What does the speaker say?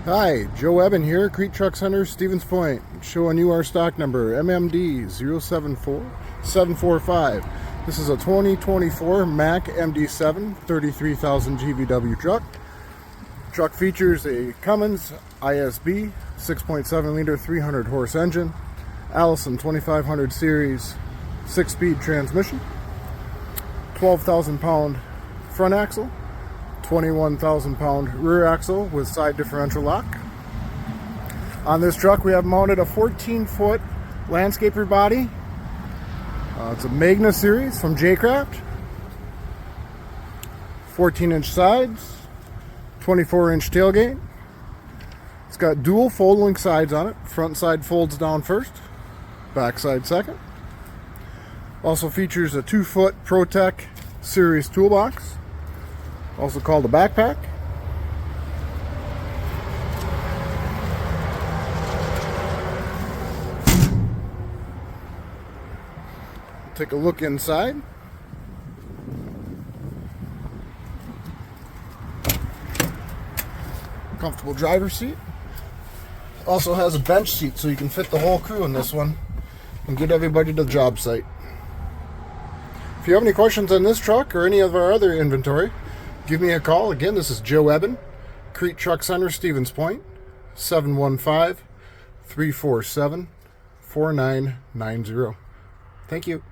Hi, Joe Eben here, Crete Truck Center, Stevens Point, showing you our stock number, MMD074745. This is a 2024 Mack MD7 33,000 GVW truck. Truck features a Cummins ISB 6.7 liter 300 horse engine, Allison 2500 series 6-speed transmission, 12,000 pound front axle, 21,000 pound rear axle with side differential lock. On this truck we have mounted a 14-foot landscaper body. It's a Magna series from J Craft. 14-inch sides, 24-inch tailgate. It's got dual folding sides on it. Front side folds down first, back side second. Also features a 2-foot ProTech series toolbox, also called a backpack. Take a look inside. Comfortable driver's seat. Also has a bench seat so you can fit the whole crew in this one and get everybody to the job site. If you have any questions on this truck or any of our other inventory, give me a call. Again, this is Joe Eben, Crete Truck Center, Stevens Point, 715-347-4990. Thank you.